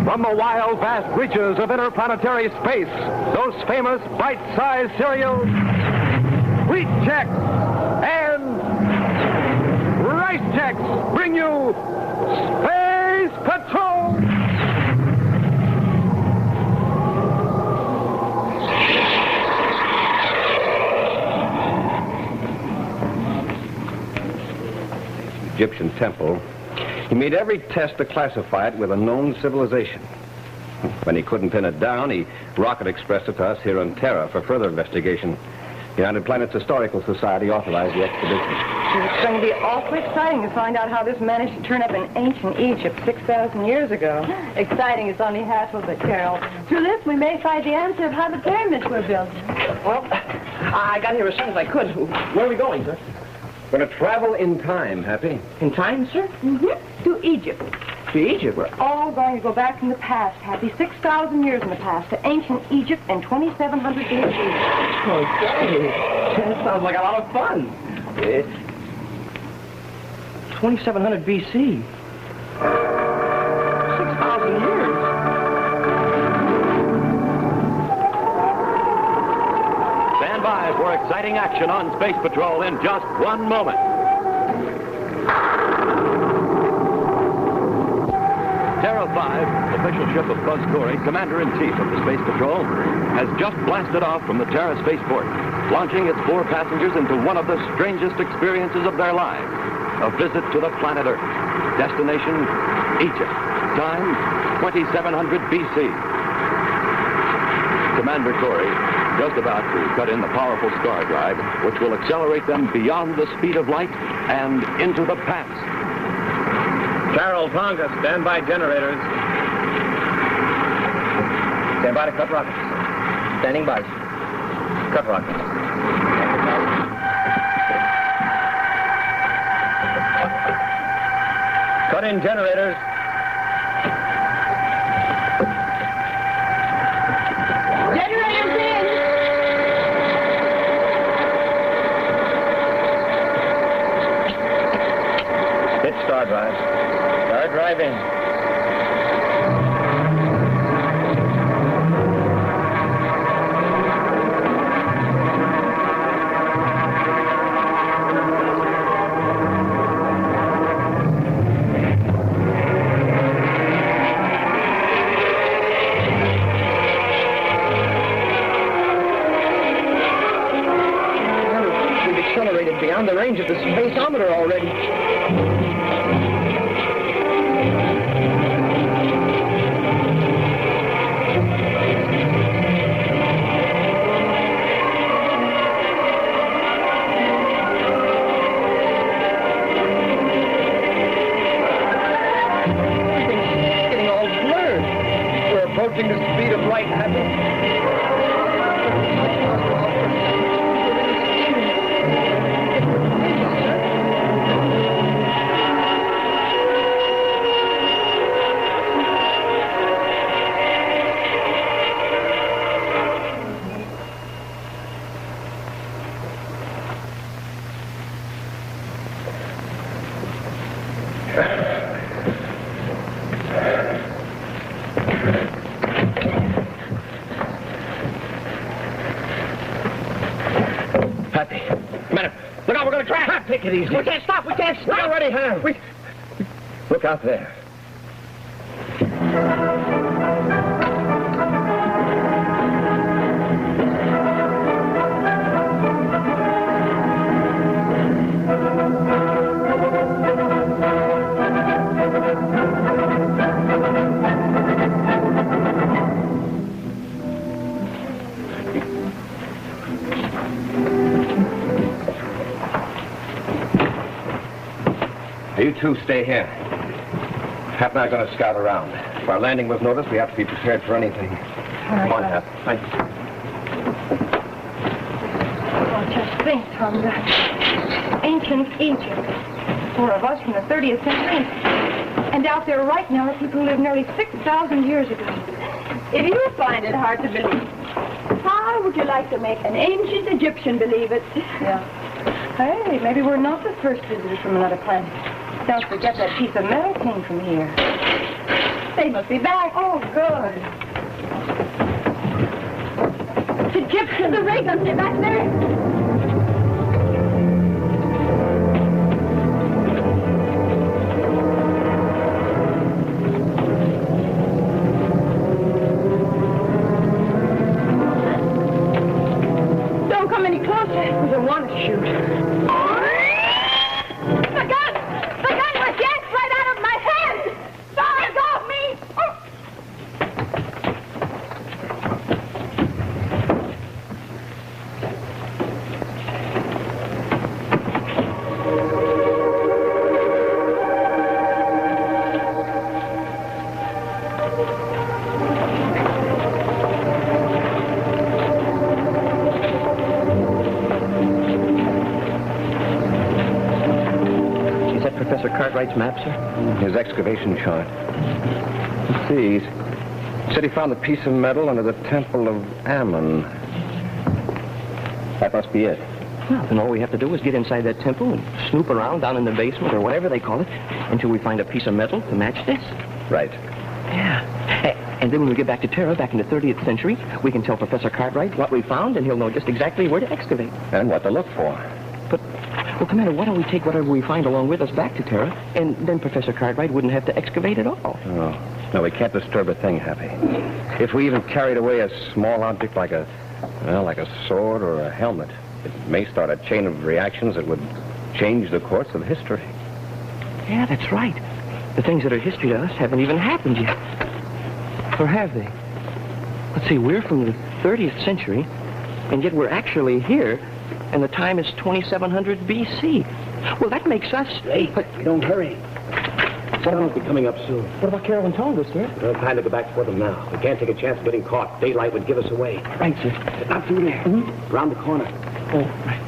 From the wild, vast reaches of interplanetary space, those famous bite-sized cereals, Wheat Chex and Rice Chex bring you Space Patrol! Egyptian temple. He made every test to classify it with a known civilization. When he couldn't pin it down, he rocket expressed it to us here on Terra for further investigation. The United Planets Historical Society authorized the expedition. It's going to be awfully exciting to find out how this managed to turn up in ancient Egypt 6,000 years ago. Exciting is only half of it, Carol. Through this, we may find the answer of how the pyramids were built. Well, I got here as soon as I could. Where are we going, sir? We're going to travel in time, Happy. In time, sir? Mm-hmm. To Egypt. To Egypt? We're all going to go back in the past, Happy, 6,000 years in the past, to ancient Egypt in 2700 BC. Okay. That sounds like a lot of fun. 2700 BC. 6,000 years. Stand by for exciting action on Space Patrol in just one moment. Terra 5, official ship of Buzz Corey, Commander-in-Chief of the Space Patrol, has just blasted off from the Terra spaceport, launching its 4 passengers into one of the strangest experiences of their lives, a visit to the planet Earth. Destination, Egypt. Time, 2700 BC. Commander Corey, just about to cut in the powerful star drive, which will accelerate them beyond the speed of light and into the past. Carol, Tonga, stand by generators. Stand by to cut rockets. Standing by. Cut rockets. Cut in generators. Generators in! Hit star drive. Star drive in. We've accelerated beyond the range of the spaceometer already. Approaching the speed of light, Happy. Happy. Commander, look out, we're going to crash. Take it easy. We can't stop. We can't stop. We already have. Look out there. You two stay here. Hap and I are going to scout around. If our landing was noticed, we have to be prepared for anything. Come on, Hap. Thanks. Oh, just think, Tom, that ancient Egypt. 4 of us from the 30th century. And out there right now are people who lived nearly 6,000 years ago. If you find it hard to believe, how would you like to make an ancient Egyptian believe it? Yeah. Hey, maybe we're not the first visitors from another planet. Don't forget that piece of metal came from here. They must be back. Oh, good. It's Egyptian. The ray guns are back there. We don't want to shoot. The gun! The gun was yanked right out of my hand! Let go of me! Professor Cartwright's map, sir? His excavation chart. Let's see. He said he found a piece of metal under the temple of Ammon. That must be it. Well, then all we have to do is get inside that temple and snoop around down in the basement or whatever they call it until we find a piece of metal to match this. Right. Yeah. And then when we get back to Terra, back in the 30th century, we can tell Professor Cartwright what we found, and he'll know just exactly where to excavate. And what to look for. But, well, Commander, why don't we take whatever we find along with us back to Terra, and then Professor Cartwright wouldn't have to excavate at all. Oh. No, we can't disturb a thing, Happy. If we even carried away a small object like a sword or a helmet, it may start a chain of reactions that would change the course of history. Yeah, that's right. The things that are history to us haven't even happened yet. Or have they? Let's see, we're from the 30th century, and yet we're actually here, and the time is 2700 B.C. Well, that makes us... Hey, don't hurry. Sun will be coming up soon. What about Carol and Tonga, sir? No time to go back for them now. We can't take a chance of getting caught. Daylight would give us away. Right, sir. Not through there. Mm-hmm. Around the corner. Oh, right.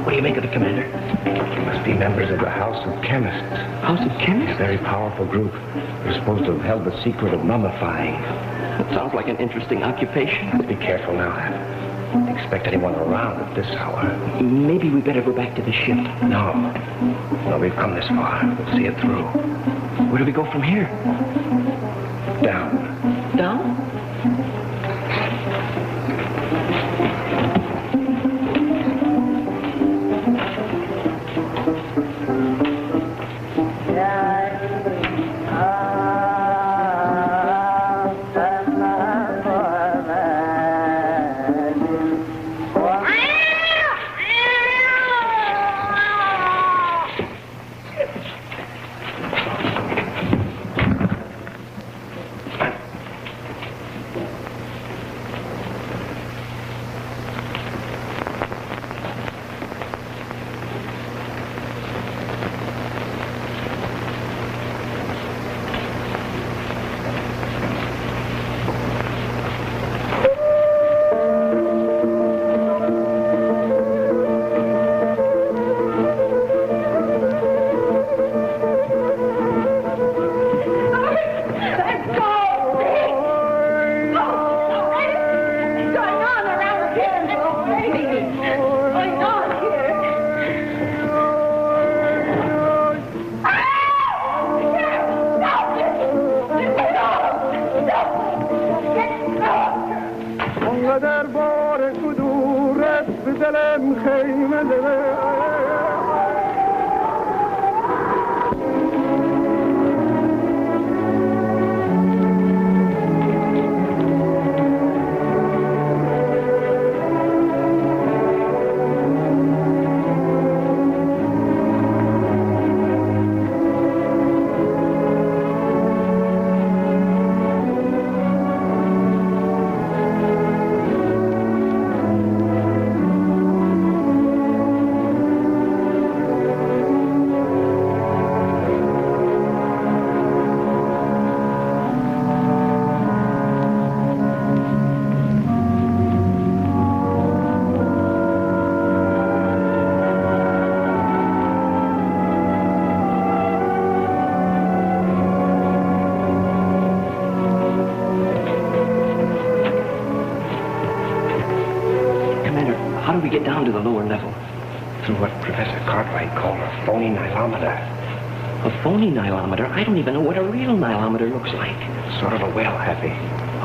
What do you make of it, Commander? They must be members of the House of Chemists. House of Chemists? A very powerful group. They're supposed to have held the secret of mummifying. That sounds like an interesting occupation. Be careful now. Don't expect anyone around at this hour. Maybe we better go back to the ship. No. No, we've come this far. We'll see it through. Where do we go from here? Down. Down? How do we get down to the lower level? Through what Professor Cartwright called a phony nilometer. A phony nilometer? I don't even know what a real nilometer looks like. Sort of a well, Happy.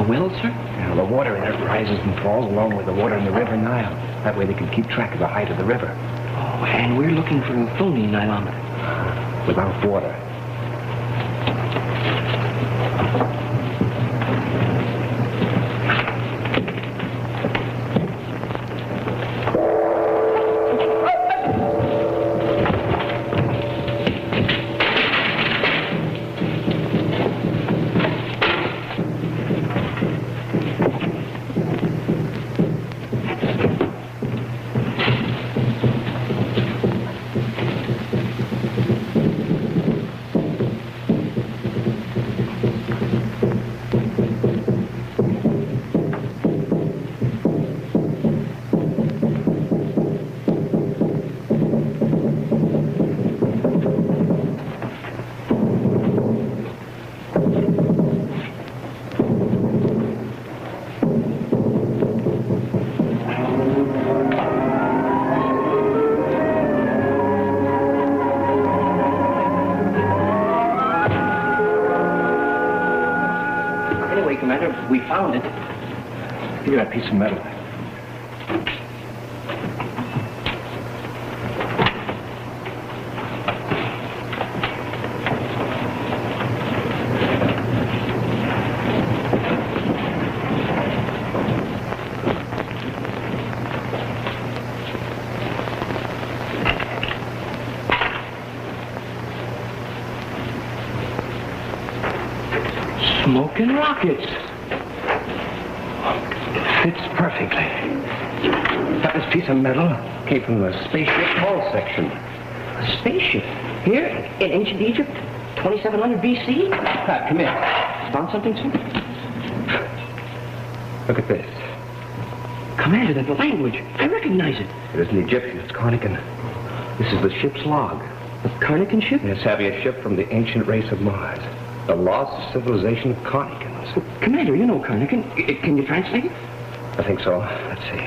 A well, sir? Yeah, the water in it rises and falls along with the water in the River Nile. That way they can keep track of the height of the river. Oh, and we're looking for a phony nilometer. Without water. We found it. Give me that piece of metal. Smoking rockets. Fits perfectly. That piece of metal came from the spaceship hull section. A spaceship? Here? In ancient Egypt? 2700 BC? Pat, come here. Found something, sir? Look at this. Commander, the language. I recognize it. It isn't Egyptian, it's Carnican. This is the ship's log. A Carnican ship? Yes, Savvy, a ship from the ancient race of Mars. The lost civilization of Carnicans. Well, Commander, you know Carnican. Can you translate it? I think so. Let's see.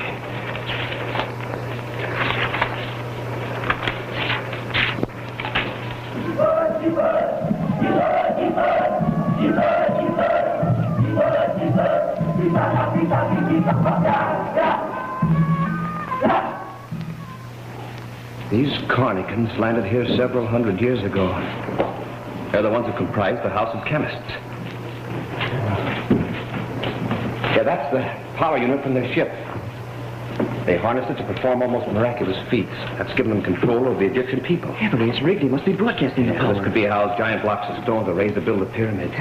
These Carnicans landed here several hundred years ago. They're the ones who comprise the House of Chemists. Yeah, that's the power unit from their ship. They harnessed it to perform almost miraculous feats. That's given them control over the Egyptian people. Yeah, but it's rigged. He must be broadcasting the power. This could be how giant blocks of stone are raised to build a pyramid.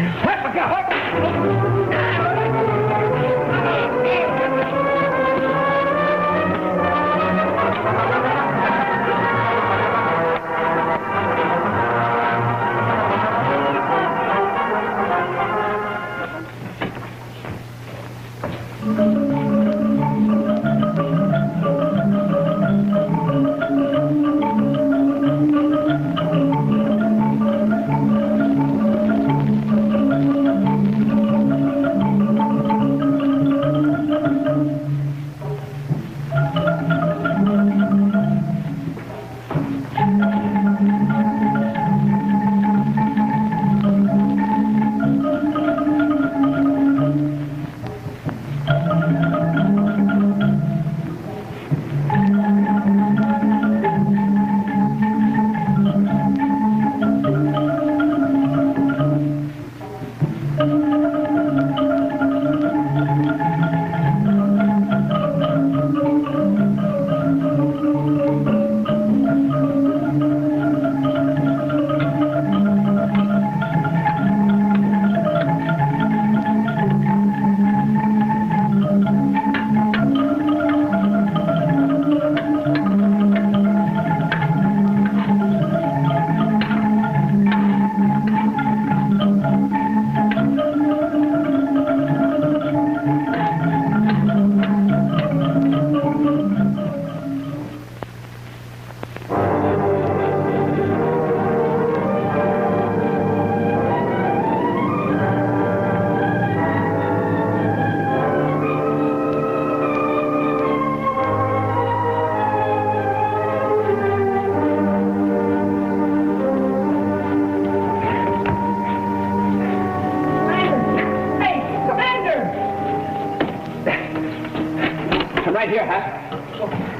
right here, Hap.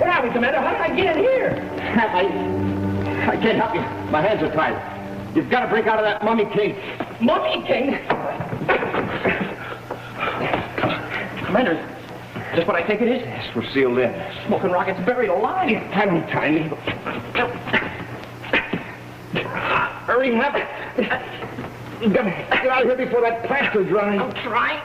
What happened, Commander? How did I get in here? Hap, I can't help you. My hands are tied. You've got to break out of that mummy case. Mummy King? Commander, is this what I think it is? Yes, we're sealed in. Smoking rockets buried alive. Tiny. Hurry, Hap. You've got to get out of here before that plaster dries. I'm trying.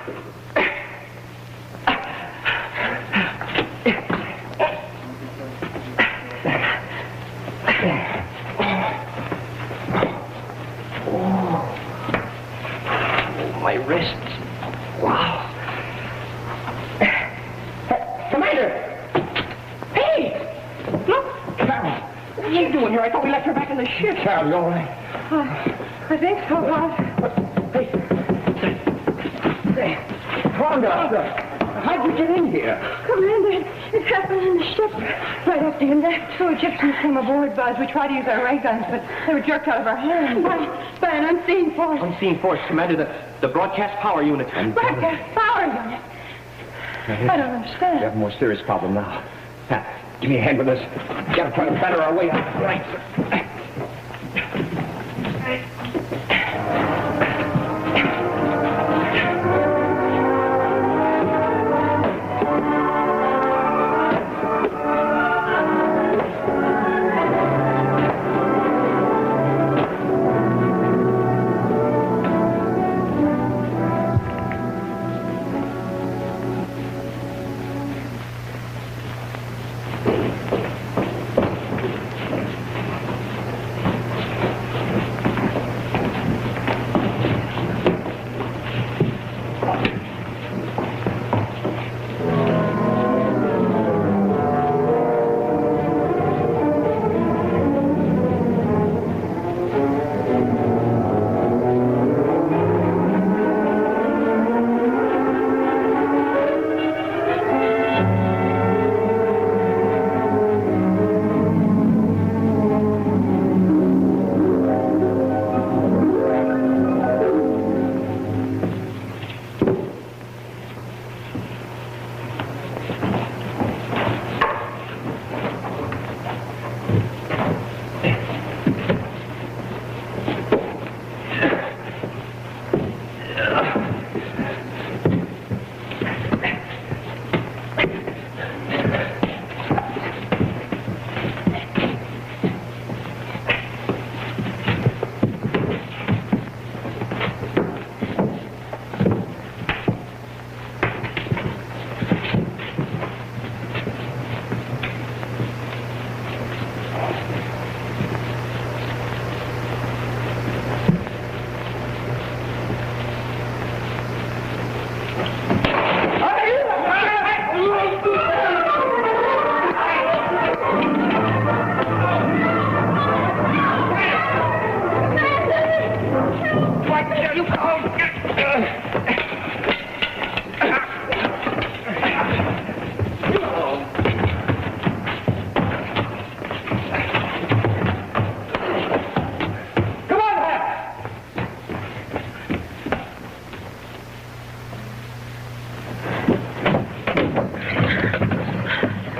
My wrists. Wow. Commander! Hey! Look! Carol! What are you doing here? I thought we left her back in the ship. Carol, you all right? I think so, Boss. Hey, Rhonda, how'd you get in here? Commander, it happened in the ship. Right after you left, 2 Egyptians came aboard, Buzz. We tried to use our ray guns, but they were jerked out of our hands. By an unseen force. Unseen force, Commander, the broadcast power unit. Broadcast power unit. I don't understand. We have a more serious problem now. Hap, give me a hand with this. We've got to try to batter our way out. Right, sir.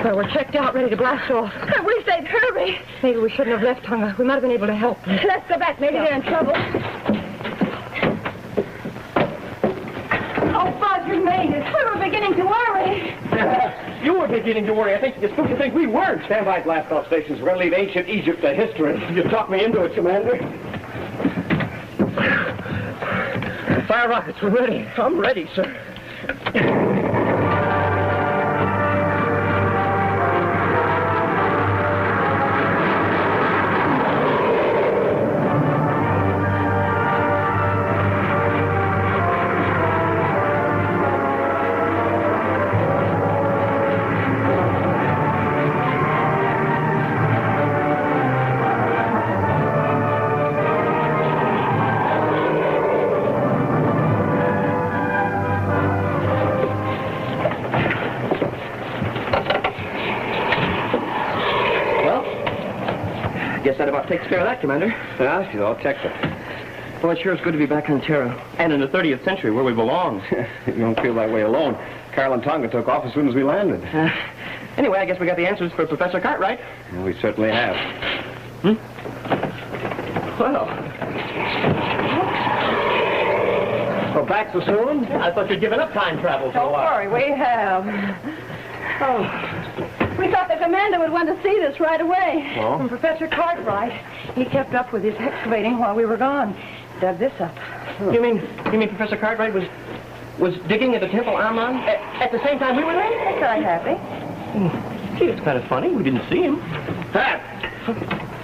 Well, we're checked out, ready to blast off. I wish they'd hurry. Maybe we shouldn't have left, Tonga. We might have been able to help them. Let's go back. Maybe they're in trouble. Oh, Buzz, you made it. We were beginning to worry. You were beginning to worry. I think you're supposed to think we weren't. Stand by blast-off stations. We're going to leave ancient Egypt to history. You talked me into it, Commander. Fire rockets, we're ready. I'm ready, sir. Guess that about takes care of that, Commander. Yeah, she's all checked up. Well, it sure is good to be back on Terra. And in the 30th century, where we belong. You don't feel that way alone. Carol and Tonga took off as soon as we landed. Anyway, I guess we got the answers for Professor Cartwright. Yeah, we certainly have. Well. Well, back so soon? I thought you'd given up time travel for a Don't while. worry, we have. Oh. We thought the commander would want to see this right away. Oh? And Professor Cartwright, he kept up with his excavating while we were gone. Dug this up. You mean Professor Cartwright was digging at the Temple Ammon at the same time we were there? That's right, Happy. Gee, it's kind of funny. We didn't see him.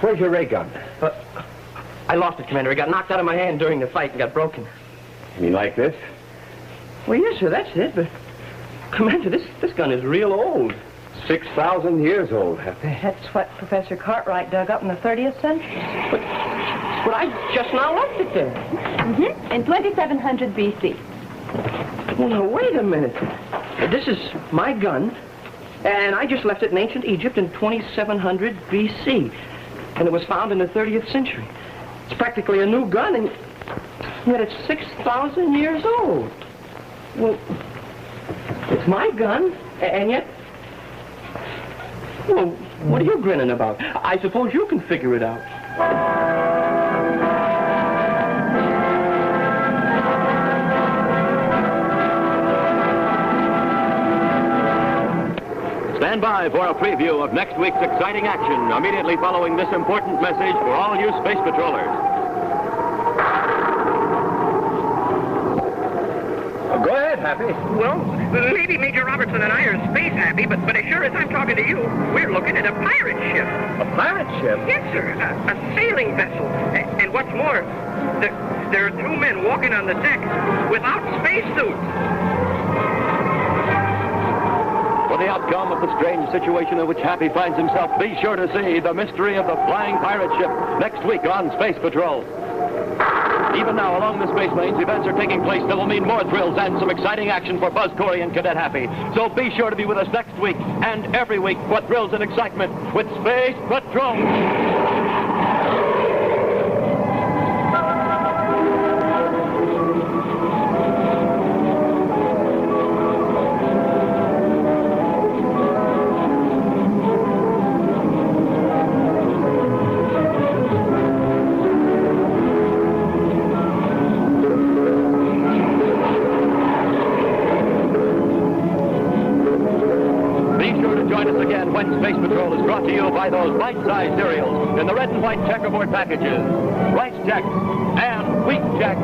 Where's your ray gun? I lost it, Commander. It got knocked out of my hand during the fight and got broken. You mean like this? Well, yes, sir, that's it. But, Commander, this gun is real old. 6,000 years old, Happy. That's what Professor Cartwright dug up in the 30th century. But I just now left it there. Mm-hmm. In 2700 B.C. Well, now, wait a minute. This is my gun, and I just left it in ancient Egypt in 2700 B.C., and it was found in the 30th century. It's practically a new gun, and yet it's 6,000 years old. Well, it's my gun, and yet... Well, what are you grinning about? I suppose you can figure it out. Stand by for a preview of next week's exciting action immediately following this important message for all you space patrollers. Go ahead, Happy. Well, maybe Major Robertson and I are space happy, but as sure as I'm talking to you, we're looking at a pirate ship. A pirate ship? Yes, sir. A sailing vessel. And what's more, there are two men walking on the deck without spacesuits. For the outcome of the strange situation in which Happy finds himself, be sure to see The Mystery of the Flying Pirate Ship next week on Space Patrol. Even now, along the space lanes, events are taking place that will mean more thrills and some exciting action for Buzz Corey and Cadet Happy. So be sure to be with us next week and every week for thrills and excitement with Space Patrol. Space Patrol is brought to you by those bite-sized cereals in the red and white checkerboard packages. Rice Chex and Wheat Chex.